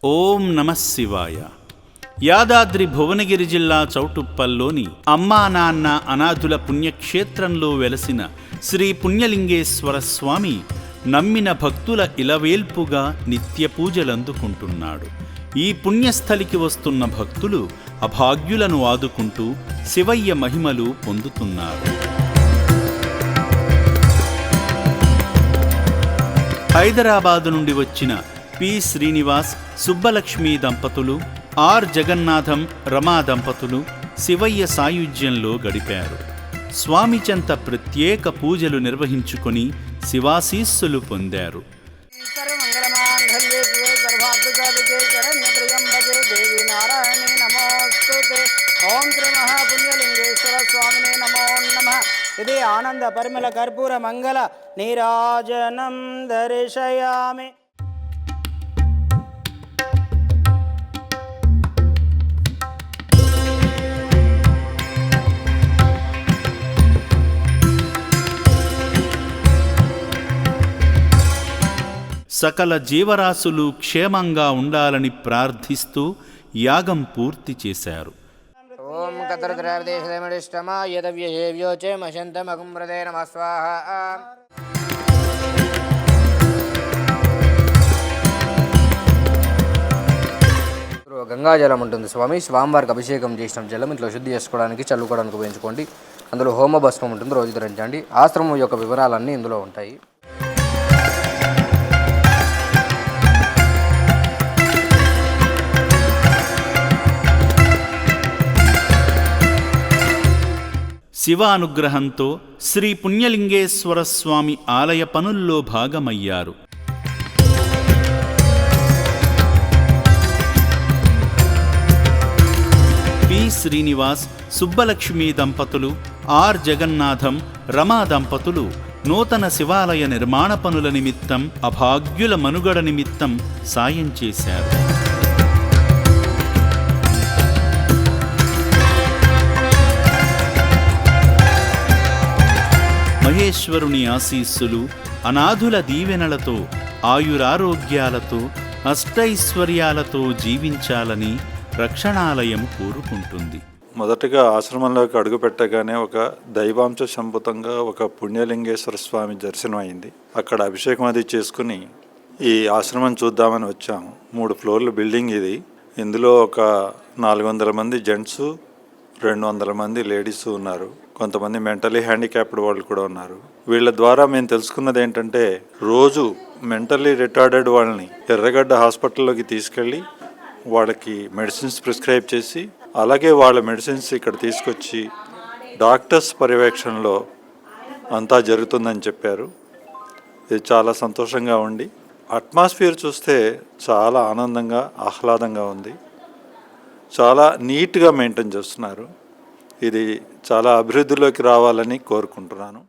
ఓం నమః శివాయ. యాదాద్రి భువనగిరి జిల్లా చౌటుప్పల్లోని అమ్మా నాన్న అనాథుల పుణ్యక్షేత్రంలో వెలసిన శ్రీ పుణ్యలింగేశ్వర స్వామి నమ్మిన భక్తుల ఇలవేల్పుగా నిత్య పూజలందుకుంటున్నాడు. ఈ పుణ్యస్థలికి వస్తున్న భక్తులు అభాగ్యులను ఆదుకుంటూ శివయ్య మహిమలు పొందుతున్నారు. హైదరాబాదు నుండి వచ్చిన పి శ్రీనివాస్, సుబ్బలక్ష్మి దంపతులు, ఆర్ జగన్నాథం, రమా దంపతులు శివయ్య సాయుధ్యంలో గడిపారు. స్వామి చెంత ప్రత్యేక పూజలు నిర్వహించుకొని శివాశీస్సులు పొందారు. ఇది ఆనంద పరిమళ కర్పూర మంగళ నీరాజనం దర్శయామి. సకల జీవరాశులు క్షేమంగా ఉండాలని ప్రార్థిస్తూ యాగం పూర్తి చేశారు. ఓం కతరుద్రావిదేశమయదవ్యేవ్యోచేమశంతమగుమ్రదే నమః స్వాహా. గంగాజలం ఉంటుంది స్వామి. స్వామివారికి అభిషేకం చేసిన జలం ఇంట్లో శుద్ధి చేసుకోవడానికి, చల్లుకోవడానికి ఉపయోగించుకోండి. అందులో హోమ భస్మం ఉంటుంది, రోజు ధరించండి. ఆశ్రమం యొక్క వివరాలన్నీ ఇందులో ఉంటాయి. శివ అనుగ్రహంతో శ్రీ పుణ్యలింగేశ్వర స్వామి ఆలయ పనుల్లో భాగమయ్యారు. పి శ్రీనివాస్, సుబ్బలక్ష్మి దంపతులు, ఆర్ జగన్నాథం, రమా దంపతులు నూతన శివాలయ నిర్మాణ పనుల నిమిత్తం, అభాగ్యుల మనుగడ నిమిత్తం సాయం చేశారు. మహేశ్వరుని ఆశీస్సులు, అనాథుల దీవెనలతో, ఆయురారోగ్యాలతో, అష్టైశ్వర్యాలతో జీవించాలని రక్షణాలయం కోరుకుంటుంది. మొదటగా ఆశ్రమంలోకి అడుగుపెట్టగానే ఒక దైవాంశ సంభూతంగా ఒక పుణ్యలింగేశ్వర స్వామి దర్శనం అయింది. అక్కడ అభిషేకం అది చేసుకుని ఈ ఆశ్రమం చూద్దామని వచ్చాము. 3 ఫ్లోర్ల బిల్డింగ్ ఇది. ఇందులో ఒక 400 మంది జెంట్స్, 200 మంది లేడీస్ ఉన్నారు. కొంతమంది మెంటలీ హ్యాండిక్యాప్డ్ వాళ్ళు కూడా ఉన్నారు. వీళ్ళ ద్వారా మేము తెలుసుకున్నది ఏంటంటే, రోజు మెంటల్లీ రిటార్డెడ్ వాళ్ళని ఎర్రగడ్డ హాస్పిటల్లోకి తీసుకెళ్ళి వాళ్ళకి మెడిసిన్స్ ప్రిస్క్రైబ్ చేసి, అలాగే వాళ్ళ మెడిసిన్స్ ఇక్కడ తీసుకొచ్చి డాక్టర్స్ పర్యవేక్షణలో అంతా జరుగుతుందని చెప్పారు. ఇది చాలా సంతోషంగా ఉంది. అట్మాస్ఫియర్ చూస్తే చాలా ఆనందంగా, ఆహ్లాదంగా ఉంది. చాలా నీట్గా మెయింటైన్ చేస్తున్నారు. ఇది చాలా అభివృద్ధిలోకి రావాలని కోరుకుంటున్నాను.